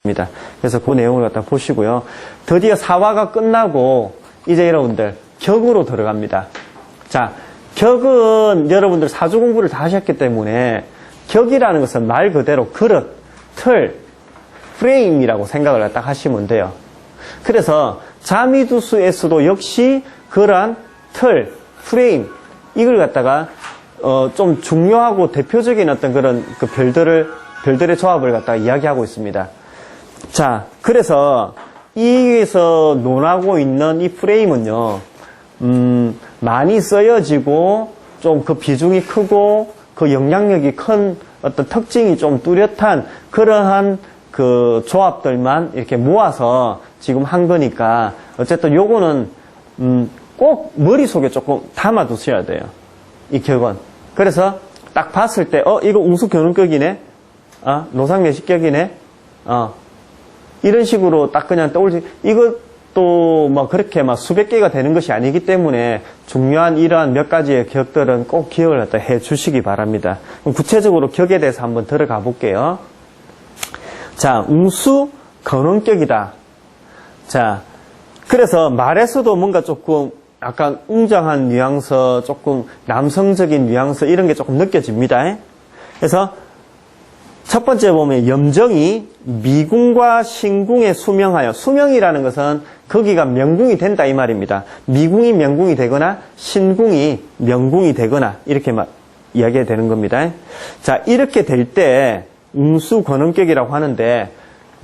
입니다. 그래서 그 내용을 갖다 보시고요. 드디어 사화가 끝나고 이제 여러분들 격으로 들어갑니다. 자, 격은 여러분들 사주 공부를 다 하셨기 때문에 격이라는 것은 말 그대로 그릇, 틀, 프레임이라고 생각을 갖다 하시면 돼요. 그래서 자미두수에서도 역시 그러한 틀, 프레임 이걸 갖다가 좀 중요하고 대표적인 어떤 그런 그 별들의 조합을 갖다가 이야기하고 있습니다. 자, 그래서 이에서 논하고 있는 이 프레임은요, 많이 쓰여지고 좀 그 비중이 크고 그 영향력이 큰 어떤 특징이 좀 뚜렷한 그러한 그 조합들만 이렇게 모아서 지금 한 거니까 어쨌든 요거는 꼭 머릿속에 조금 담아 두셔야 돼요. 이 격은. 그래서 딱 봤을 때 이거 웅수견운격이네, 노상내식격이네, 이런 식으로 딱 그냥 떠올지, 이것도 뭐 그렇게 막 수백 개가 되는 것이 아니기 때문에 중요한 이러한 몇 가지의 격들은 꼭 기억을 갖다 해 주시기 바랍니다. 그럼 구체적으로 격에 대해서 한번 들어가 볼게요. 자, 웅수건원격이다. 자, 그래서 말에서도 뭔가 조금 약간 웅장한 뉘앙스, 조금 남성적인 뉘앙스 이런 게 조금 느껴집니다. 그래서 첫 번째 보면 염정이 미궁과 신궁에 수명하여, 수명이라는 것은 거기가 명궁이 된다 이 말입니다. 미궁이 명궁이 되거나 신궁이 명궁이 되거나 이렇게 막 이야기가 되는 겁니다. 자, 이렇게 될 때 웅수권원격이라고 하는데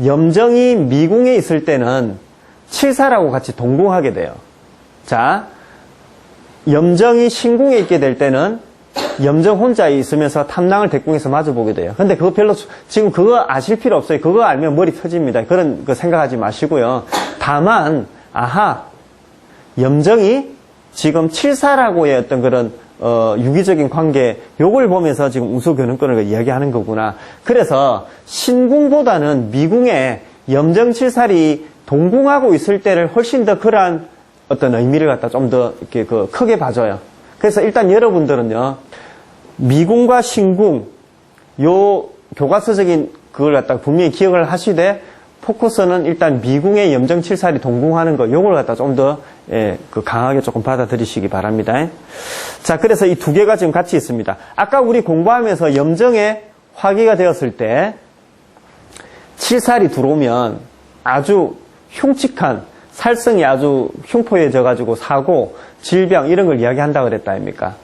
염정이 미궁에 있을 때는 칠사라고 같이 동궁하게 돼요. 자, 염정이 신궁에 있게 될 때는 염정 혼자 있으면서 탐랑을 대궁에서 마주보게 돼요. 근데 그거 별로 지금 그거 아실 필요 없어요. 그거 알면 머리 터집니다. 그런 거 생각하지 마시고요. 다만 염정이 지금 칠사라고의 어떤 그런 유기적인 관계 요걸 보면서 지금 웅수견운권을 이야기하는 거구나. 그래서 신궁보다는 미궁에 염정칠살이 동궁하고 있을 때를 훨씬 더 그러한 어떤 의미를 갖다 좀 더 이렇게 크게 봐줘요. 그래서 일단 여러분들은요, 미궁과 신궁, 요 교과서적인 그걸 갖다가 분명히 기억을 하시되, 포커스는 일단 미궁의 염정칠살이 동궁하는 거, 요걸 갖다 좀 더, 강하게 조금 받아들이시기 바랍니다. 자, 그래서 이 두 개가 지금 같이 있습니다. 아까 우리 공부하면서 염정에 화기가 되었을 때, 칠살이 들어오면 아주 흉측한, 살성이 아주 흉포해져가지고 사고, 질병 이런 걸 이야기한다고 그랬다 아닙니까?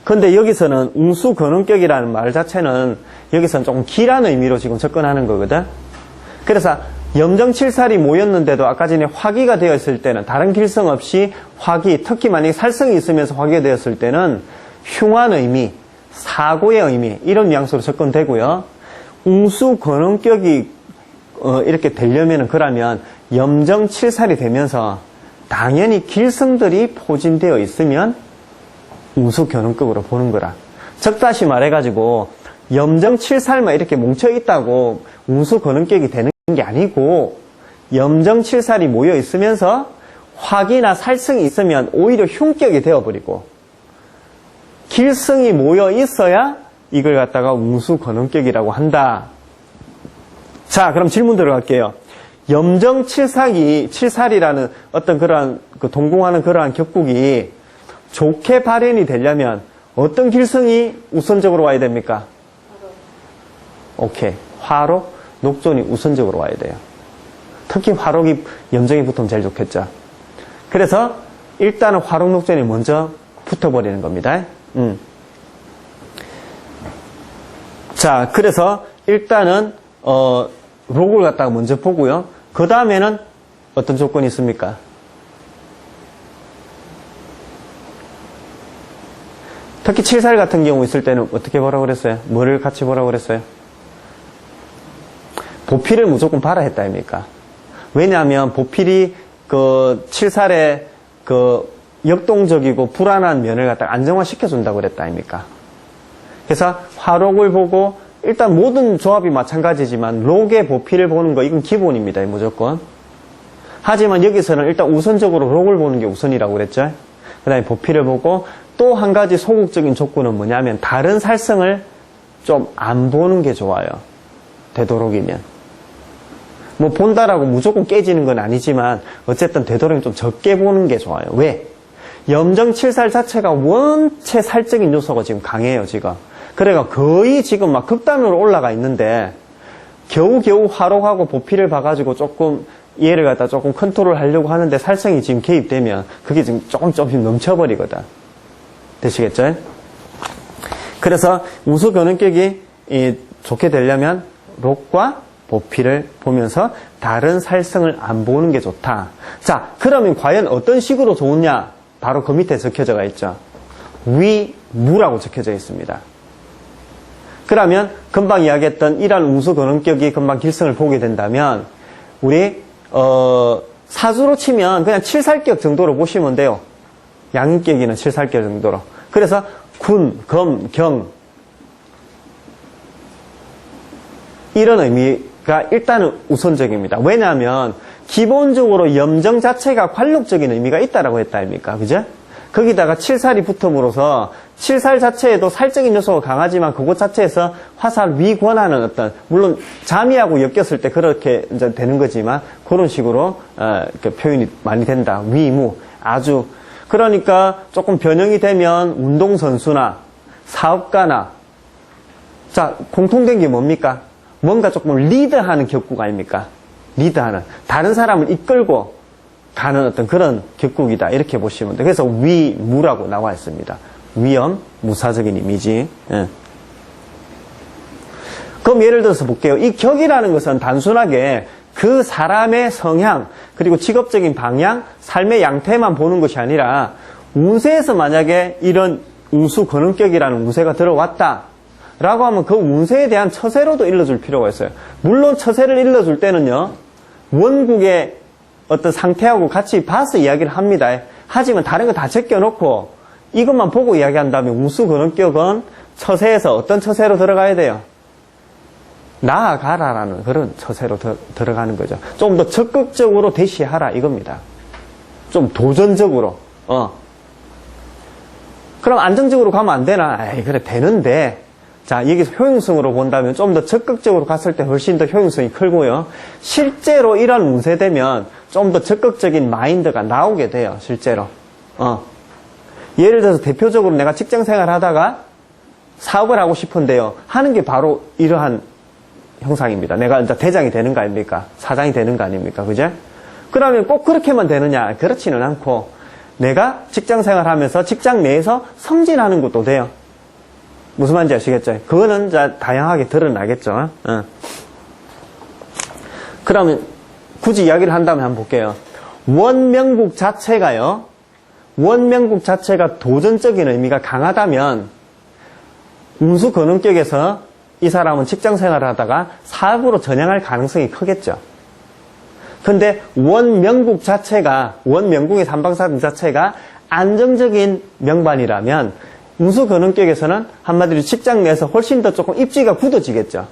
근데 여기서는 웅수건원격이라는 말 자체는 여기서는 조금 기란 의미로 지금 접근하는 거거든. 그래서 염정칠살이 모였는데도 아까 전에 화기가 되어 있을 때는 다른 길성 없이 화기, 특히 만약에 살성이 있으면서 화기가 되었을 때는 흉한 의미, 사고의 의미 이런 뉘앙스로 접근되고요. 웅수건원격이 이렇게 되려면은 그러면 염정칠살이 되면서 당연히 길성들이 포진되어 있으면 웅수견운격으로 보는 거라. 즉 다시 말해가지고 염정칠살만 이렇게 뭉쳐있다고 웅수견운격이 되는 게 아니고 염정칠살이 모여 있으면서 화기나 살성이 있으면 오히려 흉격이 되어버리고 길성이 모여 있어야 이걸 갖다가 웅수견운격이라고 한다. 자, 그럼 질문 들어갈게요. 염정칠살이라는 어떤 그러한 동궁하는 그러한 격국이 좋게 발현이 되려면 어떤 길성이 우선적으로 와야 됩니까? 오케이. 화록, 녹존이 우선적으로 와야 돼요. 특히 화록이 염정이 붙으면 제일 좋겠죠. 그래서 일단은 화록, 녹존이 먼저 붙어버리는 겁니다. 자, 그래서 일단은 록을 갖다가 먼저 보고요. 그 다음에는 어떤 조건이 있습니까? 특히 칠살 같은 경우 있을 때는 어떻게 보라고 그랬어요? 뭐를 같이 보라고 그랬어요? 보필을 무조건 봐라 했다 아닙니까? 왜냐하면 보필이 그 칠살의 그 역동적이고 불안한 면을 갖다가 안정화시켜준다고 그랬다 아닙니까? 그래서 화록을 보고 일단 모든 조합이 마찬가지지만 록의 보필을 보는 거 이건 기본입니다. 무조건. 하지만 여기서는 일단 우선적으로 록을 보는 게 우선이라고 그랬죠. 그 다음에 보필을 보고 또 한 가지 소극적인 조건은 뭐냐면 다른 살성을 좀 안 보는 게 좋아요. 되도록이면. 뭐 본다라고 무조건 깨지는 건 아니지만 어쨌든 되도록이면 좀 적게 보는 게 좋아요. 왜? 염정칠살 자체가 원체 살적인 요소가 지금 강해요, 지금. 그래가 거의 지금 막 극단으로 올라가 있는데 겨우겨우 화록하고 보피를 봐가지고 조금 얘를 갖다 조금 컨트롤 하려고 하는데 살성이 지금 개입되면 그게 지금 조금씩 넘쳐버리거든. 되시겠죠? 그래서 우수 변원격이 좋게 되려면 록과 보피를 보면서 다른 살성을 안 보는 게 좋다. 자, 그러면 과연 어떤 식으로 좋으냐? 바로 그 밑에 적혀져 있죠. 위, 무라고 적혀져 있습니다. 그러면 금방 이야기했던 이러한 우수 근원격이 금방 길성을 보게 된다면 우리 사주로 치면 그냥 칠살격 정도로 보시면 돼요. 양격이는 칠살격 정도로. 그래서 군, 검, 경 이런 의미가 일단은 우선적입니다. 왜냐하면 기본적으로 염정 자체가 관록적인 의미가 있다라고 했다 아닙니까? 그죠? 거기다가 칠살이 붙음으로써 칠살 자체에도 살적인 요소가 강하지만 그것 자체에서 화살 위권하는 어떤, 물론 자미하고 엮였을 때 그렇게 이제 되는 거지만 그런 식으로 표현이 많이 된다. 위무. 아주. 그러니까 조금 변형이 되면 운동선수나 사업가나 자, 공통된 게 뭡니까? 뭔가 조금 리드하는 격국 아닙니까? 리드하는. 다른 사람을 이끌고 가는 어떤 그런 격국이다. 이렇게 보시면 돼요. 그래서 위무라고 나와 있습니다. 위험, 무사적인 이미지. 예. 그럼 예를 들어서 볼게요. 이 격이라는 것은 단순하게 그 사람의 성향, 그리고 직업적인 방향, 삶의 양태만 보는 것이 아니라 운세에서 만약에 이런 우수 근원격이라는 운세가 들어왔다. 라고 하면 그 운세에 대한 처세로도 일러줄 필요가 있어요. 물론 처세를 일러줄 때는요. 원국의 어떤 상태하고 같이 봐서 이야기를 합니다. 하지만 다른 거 다 제껴놓고 이것만 보고 이야기한다면 우수 근원격은 처세에서 어떤 처세로 들어가야 돼요? 나아가라라는 그런 처세로 들어가는 거죠. 좀 더 적극적으로 대시하라 이겁니다. 좀 도전적으로. 그럼 안정적으로 가면 안 되나? 에이, 그래 되는데 자, 여기서 효용성으로 본다면 좀 더 적극적으로 갔을 때 훨씬 더 효용성이 크고요. 실제로 이런 운세되면 좀 더 적극적인 마인드가 나오게 돼요. 실제로. 예를 들어서 대표적으로 내가 직장생활 하다가 사업을 하고 싶은데요. 하는 게 바로 이러한 형상입니다. 내가 이제 대장이 되는 거 아닙니까? 사장이 되는 거 아닙니까? 그죠? 그러면 꼭 그렇게만 되느냐? 그렇지는 않고 내가 직장생활 하면서 직장 내에서 승진하는 것도 돼요. 무슨 말인지 아시겠죠? 그거는 이제 다양하게 드러나겠죠. 그러면 굳이 이야기를 한다면 한번 볼게요. 원명국 자체가요. 원명국 자체가 도전적인 의미가 강하다면 운수 근원격에서 이 사람은 직장생활을 하다가 사업으로 전향할 가능성이 크겠죠. 근데 원명국 자체가 원명국의 삼방사등 자체가 안정적인 명반이라면 운수 근원격에서는 한마디로 직장 내에서 훨씬 더 조금 입지가 굳어지겠죠.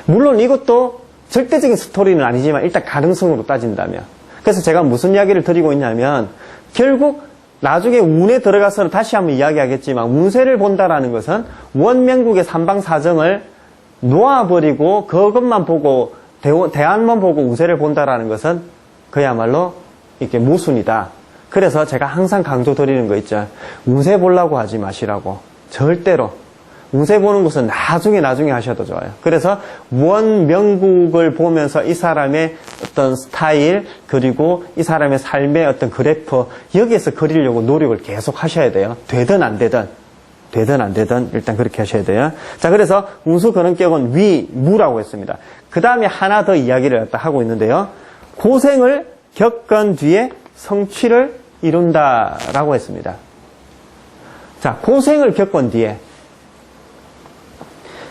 물론 이것도 절대적인 스토리는 아니지만 일단 가능성으로 따진다면. 그래서 제가 무슨 이야기를 드리고 있냐면 결국 나중에 운에 들어가서는 다시 한번 이야기하겠지만 운세를 본다라는 것은 원명국의 삼방사정을 놓아버리고 그것만 보고 대안만 보고 운세를 본다라는 것은 그야말로 이렇게 모순이다. 그래서 제가 항상 강조드리는 거 있죠. 운세 보려고 하지 마시라고. 절대로. 운세 보는 것은 나중에 하셔도 좋아요. 그래서 원명국을 보면서 이 사람의 어떤 스타일 그리고 이 사람의 삶의 어떤 그래프 여기에서 그리려고 노력을 계속 하셔야 돼요. 되든 안 되든 일단 그렇게 하셔야 돼요. 자, 그래서 운수 근원격은 위, 무라고 했습니다. 그 다음에 하나 더 이야기를 하고 있는데요. 고생을 겪은 뒤에 성취를 이룬다라고 했습니다. 자, 고생을 겪은 뒤에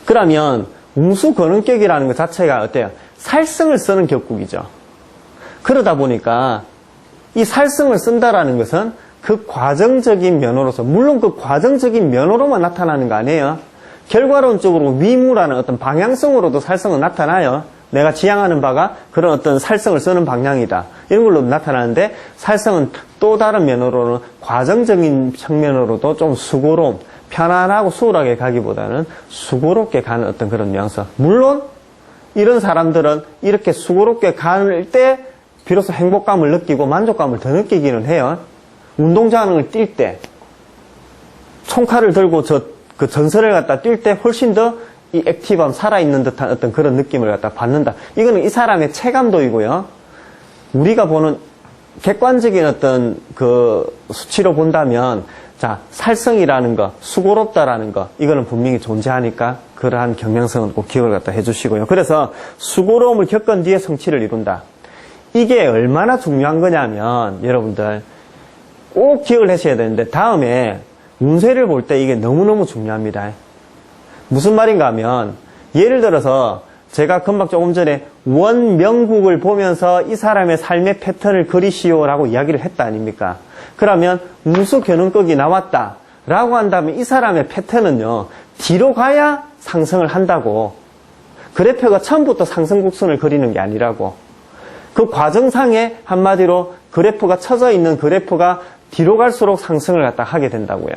그러면 운수 근원격이라는 것 자체가 어때요? 살성을 쓰는 격국이죠. 그러다 보니까 이 살성을 쓴다라는 것은 그 과정적인 면으로서 물론 그 과정적인 면으로만 나타나는 거 아니에요. 결과론적으로 위무라는 어떤 방향성으로도 살성은 나타나요. 내가 지향하는 바가 그런 어떤 살성을 쓰는 방향이다. 이런 걸로 나타나는데 살성은 또 다른 면으로는 과정적인 측면으로도 좀 수고로움, 편안하고 수월하게 가기보다는 수고롭게 가는 어떤 그런 뉘앙스. 물론 이런 사람들은 이렇게 수고롭게 갈 때 비로소 행복감을 느끼고 만족감을 더 느끼기는 해요. 운동장을 뛸 때, 총칼을 들고 그 전선을 갖다 뛸 때 훨씬 더 이 액티브함, 살아있는 듯한 어떤 그런 느낌을 갖다 받는다. 이거는 이 사람의 체감도이고요. 우리가 보는 객관적인 어떤 그 수치로 본다면, 자, 살성이라는 거, 수고롭다라는 거, 이거는 분명히 존재하니까 그러한 경향성은 꼭 기억을 갖다 해주시고요. 그래서 수고로움을 겪은 뒤에 성취를 이룬다. 이게 얼마나 중요한 거냐면, 여러분들, 꼭 기억을 하셔야 되는데, 다음에 운세를 볼 때 이게 너무너무 중요합니다. 무슨 말인가 하면, 예를 들어서 제가 금방 조금 전에 원명국을 보면서 이 사람의 삶의 패턴을 그리시오라고 이야기를 했다 아닙니까? 그러면 무수견운극이 나왔다 라고 한다면 이 사람의 패턴은요, 뒤로 가야 상승을 한다고. 그래프가 처음부터 상승곡선을 그리는 게 아니라고. 그 과정상에 한마디로 그래프가 쳐져 있는 그래프가 뒤로 갈수록 상승을 갖다 하게 된다고요.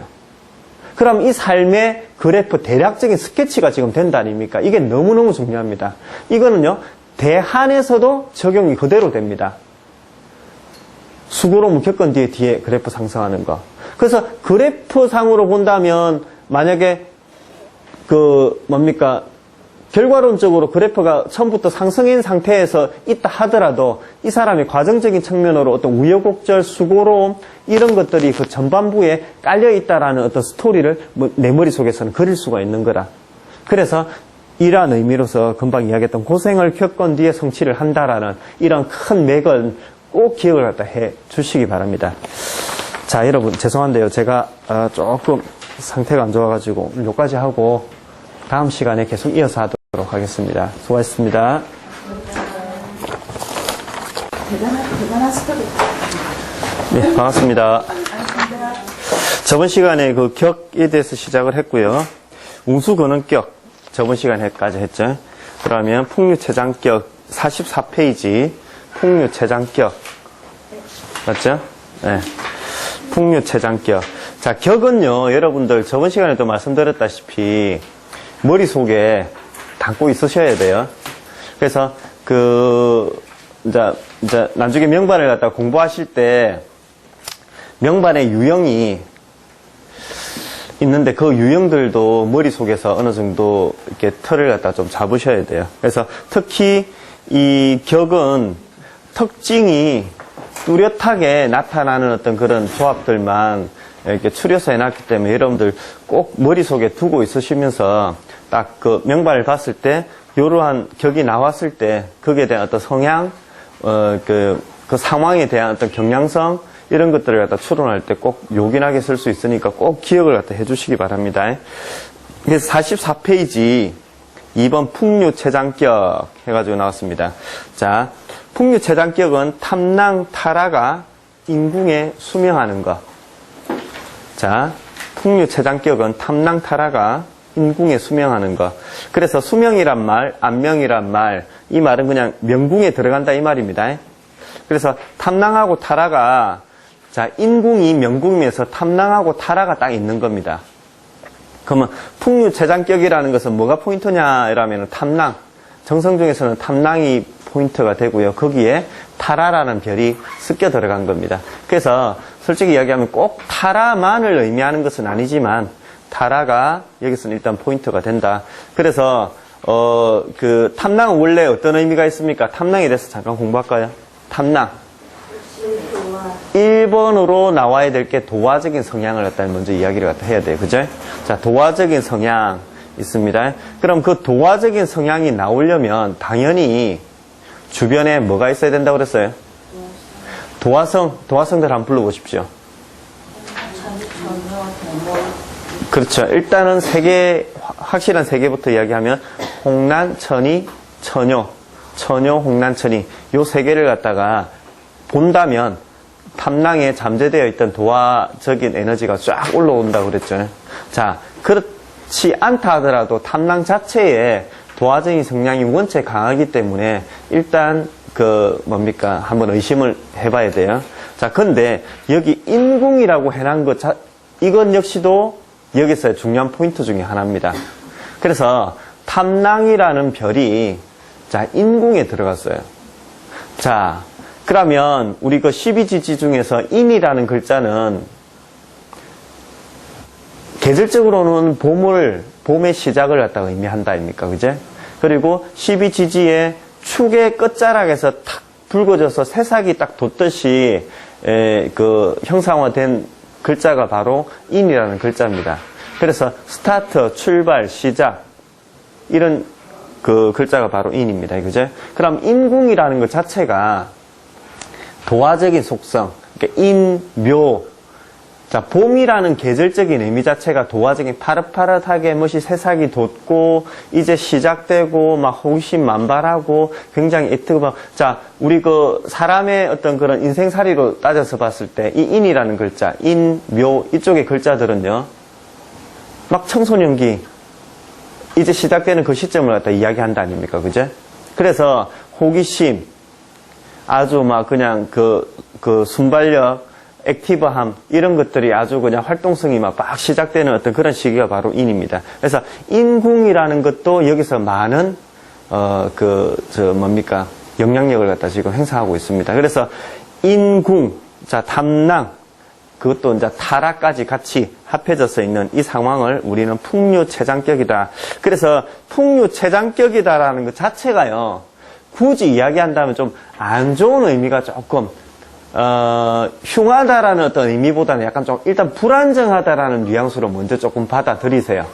그럼 이 삶의 그래프 대략적인 스케치가 지금 된다 아닙니까? 이게 너무너무 중요합니다. 이거는요, 대한에서도 적용이 그대로 됩니다. 수고로움 겪은 뒤에 그래프 상승하는 거. 그래서 그래프상으로 본다면 만약에 결과론적으로 그래프가 처음부터 상승인 상태에서 있다 하더라도 이 사람이 과정적인 측면으로 어떤 우여곡절, 수고로움 이런 것들이 그 전반부에 깔려 있다라는 어떤 스토리를 내 머릿속에서는 그릴 수가 있는 거라. 그래서 이러한 의미로서 금방 이야기했던 고생을 겪은 뒤에 성취를 한다라는 이런 큰 맥을 꼭 기억을 갖다 해 주시기 바랍니다. 자, 여러분 죄송한데요. 제가 조금 상태가 안 좋아가지고 여기까지 하고 다음 시간에 계속 이어서 하도록 하겠습니다. 수고하셨습니다. 대단한 스토리. 네, 반갑습니다. 저번 시간에 그 격에 대해서 시작을 했고요. 웅수근원격 저번 시간에까지 했죠. 그러면 풍류체장격 44페이지 풍류체장격 맞죠? 네. 풍류체장격. 자, 격은요, 여러분들 저번 시간에도 말씀드렸다시피 머릿속에 담고 있으셔야 돼요. 그래서 이제 나중에 명반을 갖다 공부하실 때 명반의 유형이 있는데 그 유형들도 머릿속에서 어느 정도 이렇게 틀을 갖다 좀 잡으셔야 돼요. 그래서 특히 이 격은 특징이 뚜렷하게 나타나는 어떤 그런 조합들만 이렇게 추려서 해놨기 때문에 여러분들 꼭 머릿속에 두고 있으시면서 딱 그 명반을 봤을 때 이러한 격이 나왔을 때 거기에 대한 어떤 성향, 그 상황에 대한 어떤 경향성 이런 것들을 갖다 추론할 때 꼭 요긴하게 쓸 수 있으니까 꼭 기억을 갖다 해주시기 바랍니다. 그래서 44페이지 2번 풍류체장격 해가지고 나왔습니다. 자, 풍류체장격은 탐낭타라가 인궁에 수명하는 것. 자, 풍류체장격은 탐낭타라가 인궁에 수명하는 것. 그래서 수명이란 말, 안명이란 말, 이 말은 그냥 명궁에 들어간다 이 말입니다. 그래서 탐낭하고 타라가, 자, 인궁이 명궁에서 탐낭하고 타라가 딱 있는 겁니다. 그러면 풍류체장격이라는 것은 뭐가 포인트냐 이라면 탐낭. 정성 중에서는 탐낭이 포인트가 되고요. 거기에 타라라는 별이 섞여 들어간 겁니다. 그래서 솔직히 이야기하면 꼭 타라만을 의미하는 것은 아니지만 타라가 여기서는 일단 포인트가 된다. 그래서 그 탐낭은 원래 어떤 의미가 있습니까? 탐낭에 대해서 잠깐 공부할까요? 탐낭. 1번으로 나와야 될 게 도화적인 성향을 갖다 먼저 이야기를 갖다 해야 돼요. 그죠? 자, 도화적인 성향 있습니다. 그럼 그 도화적인 성향이 나오려면 당연히 주변에 뭐가 있어야 된다고 그랬어요? 도화성들 한번 불러보십시오. 그렇죠. 일단은 확실한 세 개부터 이야기하면 홍난, 천이, 처녀, 홍난, 천이 요 세 개를 갖다가 본다면 탐낭에 잠재되어 있던 도화적인 에너지가 쫙 올라온다고 그랬죠. 자, 그렇지 않다 하더라도 탐낭 자체에 도화적인 성향이 원체 강하기 때문에 일단 한번 의심을 해봐야 돼요. 자, 근데 여기 인궁이라고 해놓은 이건 역시도 여기서의 중요한 포인트 중에 하나입니다. 그래서 탐낭이라는 별이 자, 인궁에 들어갔어요. 자, 그러면 우리 그 12지지 중에서 인이라는 글자는 계절적으로는 봄의 시작을 갖다가 의미한다 아닙니까? 그제? 그리고 12지지의 축의 끝자락에서 탁 붉어져서 새싹이 딱 돋듯이 형상화된 글자가 바로 인이라는 글자입니다. 그래서 스타트, 출발, 시작 이런 그 글자가 바로 인입니다. 그죠? 그럼 인궁이라는 것 자체가 도화적인 속성, 그러니까 인, 묘. 자, 봄이라는 계절적인 의미 자체가 도화적인 파릇파릇하게 멋이 새싹이 돋고 이제 시작되고 막 호기심 만발하고 굉장히 애틋하고. 자, 우리 그 사람의 어떤 그런 인생살이로 따져서 봤을 때 이 인이라는 글자, 인, 묘 이쪽의 글자들은요, 막 청소년기 이제 시작되는 그 시점을 갖다 이야기한다 아닙니까? 그제? 그래서 호기심, 아주 막 그냥 그 순발력, 액티브함 이런 것들이 아주 그냥 활동성이 막 시작되는 어떤 그런 시기가 바로 인입니다. 그래서 인궁이라는 것도 여기서 많은 영향력을 갖다 지금 행사하고 있습니다. 그래서 인궁, 자, 탐낭, 그것도 이제 타락까지 같이 합해져서 있는 이 상황을 우리는 풍류체장격이다. 그래서 풍류체장격이다라는 것 자체가요, 굳이 이야기한다면 좀 안 좋은 의미가 조금 흉하다라는 어떤 의미보다는 약간 좀 일단 불안정하다라는 뉘앙스로 먼저 조금 받아들이세요.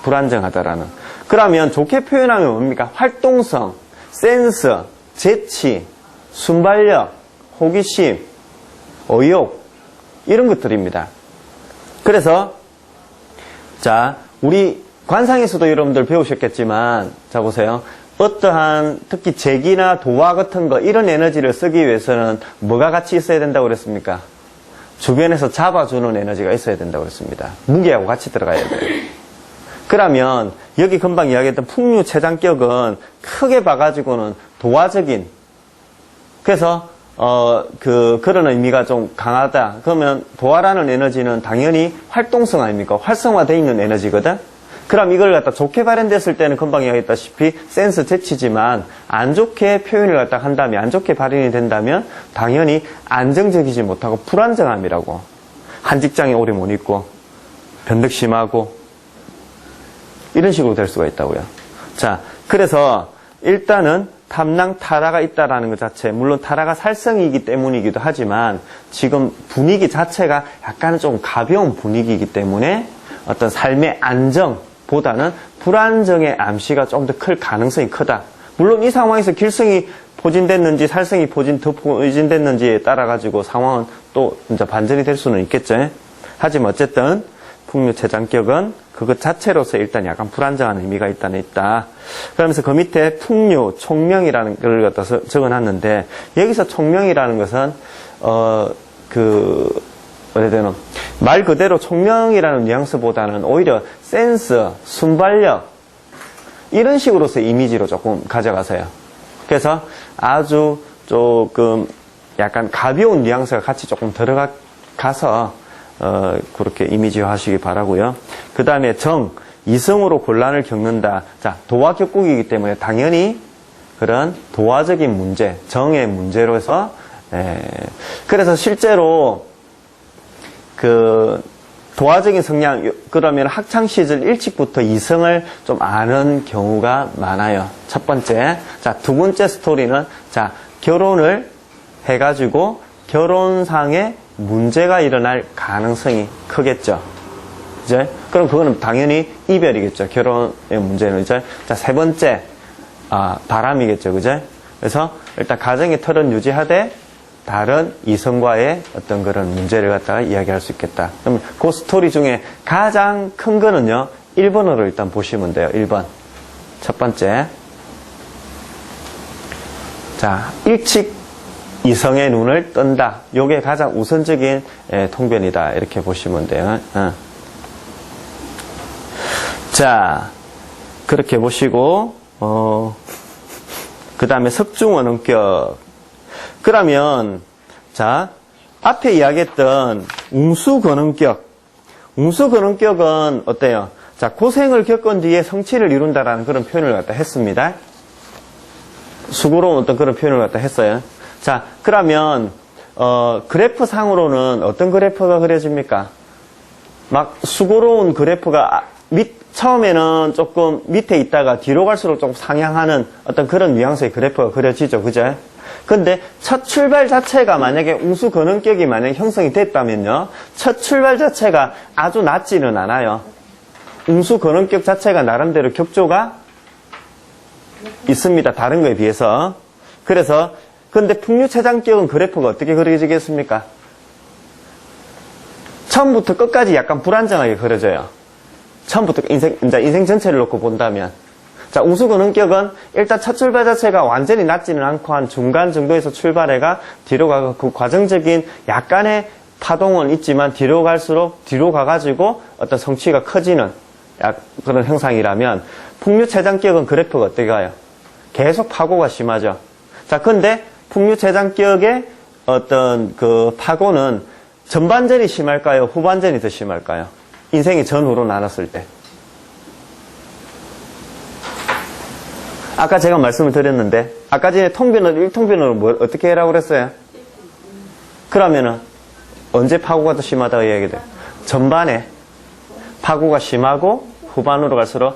불안정하다라는. 그러면 좋게 표현하면 뭡니까? 활동성, 센스, 재치, 순발력, 호기심, 의욕 이런 것들입니다. 그래서 자, 우리 관상에서도 여러분들 배우셨겠지만, 자 보세요. 어떠한 특히 제기나 도화 같은 거 이런 에너지를 쓰기 위해서는 뭐가 같이 있어야 된다고 그랬습니까? 주변에서 잡아주는 에너지가 있어야 된다고 그랬습니다. 무게하고 같이 들어가야 돼요. 그러면 여기 금방 이야기했던 풍류체장격은 크게 봐가지고는 도화적인, 그래서 그런 의미가 좀 강하다. 그러면 도화라는 에너지는 당연히 활동성 아닙니까? 활성화되어 있는 에너지거든? 그럼 이걸 갖다 좋게 발현됐을 때는 금방 이야기했다시피 센스, 재치지만 안 좋게 표현을 갖다 한다면, 안 좋게 발현이 된다면 당연히 안정적이지 못하고 불안정함이라고. 한 직장에 오래 못 있고 변덕 심하고 이런 식으로 될 수가 있다고요. 자, 그래서 일단은 탐낭 타라가 있다라는 것 자체, 물론 타라가 살성이기 때문이기도 하지만 지금 분위기 자체가 약간은 좀 가벼운 분위기이기 때문에 어떤 삶의 안정보다는 불안정의 암시가 좀 더 클 가능성이 크다. 물론 이 상황에서 길성이 포진됐는지 살성이 더 포진됐는지에 따라 가지고 상황은 또 이제 반전이 될 수는 있겠죠. 하지만 어쨌든 풍류체장격은 그것 자체로서 일단 약간 불안정한 의미가 있다. 그러면서 그 밑에 풍류, 총명이라는 걸 갖다 적어놨는데, 여기서 총명이라는 것은 말 그대로 총명이라는 뉘앙스보다는 오히려 센스, 순발력 이런 식으로서 이미지로 조금 가져가세요. 그래서 아주 조금 약간 가벼운 뉘앙스가 같이 조금 들어가서 그렇게 이미지화 하시기 바라고요. 그 다음에 이성으로 곤란을 겪는다. 자, 도화 격국이기 때문에 당연히 그런 도화적인 문제, 정의 문제로 해서 그래서 실제로 도화적인 성향, 그러면 학창시절 일찍부터 이성을 좀 아는 경우가 많아요. 첫 번째. 자, 두 번째 스토리는, 자, 결혼을 해가지고 결혼상에 문제가 일어날 가능성이 크겠죠. 이제, 그럼 그거는 당연히 이별이겠죠. 결혼의 문제는 이제. 자, 세 번째, 바람이겠죠. 그죠? 그래서 일단 가정의 틀은 유지하되, 다른 이성과의 어떤 그런 문제를 갖다가 이야기할 수 있겠다. 그럼 그 스토리 중에 가장 큰 거는요, 1번으로 일단 보시면 돼요. 1번. 첫 번째. 자, 일찍 이성의 눈을 뜬다. 요게 가장 우선적인 통변이다. 이렇게 보시면 돼요. 자, 그렇게 보시고, 그 다음에 석중원음격. 그러면, 자, 앞에 이야기했던 웅수건음격. 웅수건음격은 어때요? 자, 고생을 겪은 뒤에 성취를 이룬다라는 그런 표현을 갖다 했습니다. 수고로운 어떤 그런 표현을 갖다 했어요. 자, 그러면, 그래프 상으로는 어떤 그래프가 그려집니까? 막 수고로운 그래프가 처음에는 조금 밑에 있다가 뒤로 갈수록 조금 상향하는 어떤 그런 뉘앙스의 그래프가 그려지죠. 그죠? 근데 첫 출발 자체가 만약에 웅수 근원격이 만약에 형성이 됐다면요. 첫 출발 자체가 아주 낮지는 않아요. 웅수 근원격 자체가 나름대로 격조가 있습니다. 다른 거에 비해서. 그래서 근데 풍류체장격은 그래프가 어떻게 그려지겠습니까? 처음부터 끝까지 약간 불안정하게 그려져요. 처음부터 인생 전체를 놓고 본다면. 자, 웅수근원격은 일단 첫 출발 자체가 완전히 낮지는 않고 한 중간 정도에서 출발해가 뒤로 가고 그 과정적인 약간의 파동은 있지만 뒤로 갈수록 뒤로 가가지고 어떤 성취가 커지는 그런 형상이라면 풍류체장격은 그래프가 어떻게 가요? 계속 파고가 심하죠. 자, 근데 풍류체장격의 어떤 그 파고는 전반전이 심할까요? 후반전이 더 심할까요? 인생이 전후로 나눴을 때. 아까 제가 말씀을 드렸는데, 아까 전에 통변을, 1통변으로 어떻게 해라고 그랬어요? 그러면은, 언제 파고가 더 심하다고 이야기돼요? 전반에 파고가 심하고, 후반으로 갈수록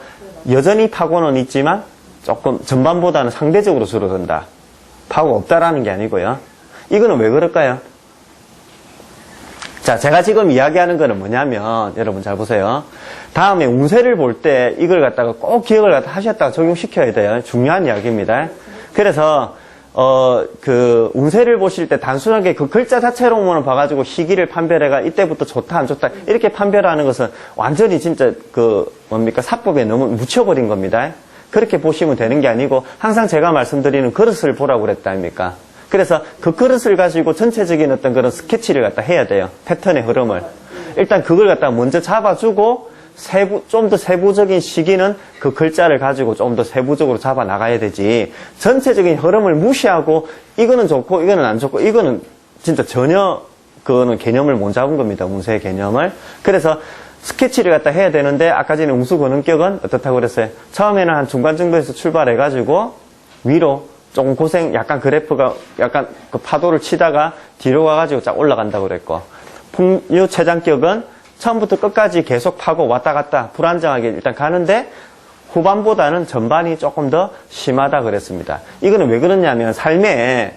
여전히 파고는 있지만, 조금 전반보다는 상대적으로 줄어든다. 파고가 없다라는 게 아니고요. 이거는 왜 그럴까요? 자, 제가 지금 이야기하는 거는 뭐냐면, 여러분 잘 보세요. 다음에 운세를 볼 때 이걸 갖다가 꼭 기억을 갖다 하셨다가 적용시켜야 돼요. 중요한 이야기입니다. 그래서, 운세를 보실 때 단순하게 그 글자 자체로만 봐가지고 시기를 판별해가 이때부터 좋다, 안 좋다, 이렇게 판별하는 것은 완전히 진짜 사법에 너무 묻혀버린 겁니다. 그렇게 보시면 되는 게 아니고, 항상 제가 말씀드리는 그릇을 보라고 그랬다 아닙니까? 그래서 그 그릇을 가지고 전체적인 어떤 그런 스케치를 갖다 해야 돼요. 패턴의 흐름을. 일단 그걸 갖다 먼저 잡아주고, 좀 더 세부적인 시기는 그 글자를 가지고 좀 더 세부적으로 잡아 나가야 되지. 전체적인 흐름을 무시하고, 이거는 좋고, 이거는 안 좋고, 이거는 진짜 전혀 그거는 개념을 못 잡은 겁니다. 운세의 개념을. 그래서 스케치를 갖다 해야 되는데, 아까 전에 웅수근원격은 어떻다고 그랬어요? 처음에는 한 중간 정도에서 출발해가지고, 위로, 조금 약간 그래프가, 약간 그 파도를 치다가 뒤로 가가지고 쫙 올라간다고 그랬고, 풍류체장격은 처음부터 끝까지 계속 파고 왔다 갔다 불안정하게 일단 가는데, 후반보다는 전반이 조금 더 심하다 그랬습니다. 이거는 왜 그러냐면, 삶에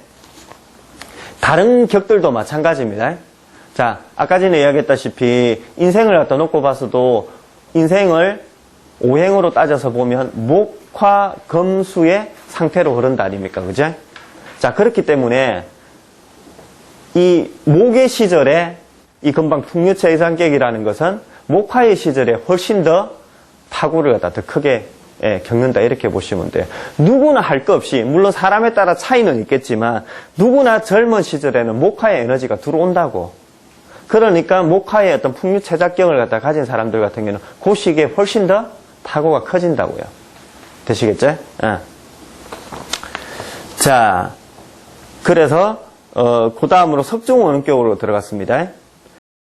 다른 격들도 마찬가지입니다. 자, 아까 전에 이야기했다시피, 인생을 갖다 놓고 봐서도, 인생을 오행으로 따져서 보면, 목화, 금수의 상태로 흐른다 아닙니까? 그죠? 자, 그렇기 때문에 이 목의 시절에 이 금방 풍류체장격이라는 것은 목화의 시절에 훨씬 더 파고를 갖다 더 크게 겪는다 이렇게 보시면 돼요. 누구나 할 것 없이 물론 사람에 따라 차이는 있겠지만 누구나 젊은 시절에는 목화의 에너지가 들어온다고. 그러니까 목화의 어떤 풍류체장격을 갖다 가진 사람들 같은 경우는 그 시기에 훨씬 더 파고가 커진다고요. 되시겠죠? 자, 그래서 그 다음으로 석중원격으로 들어갔습니다.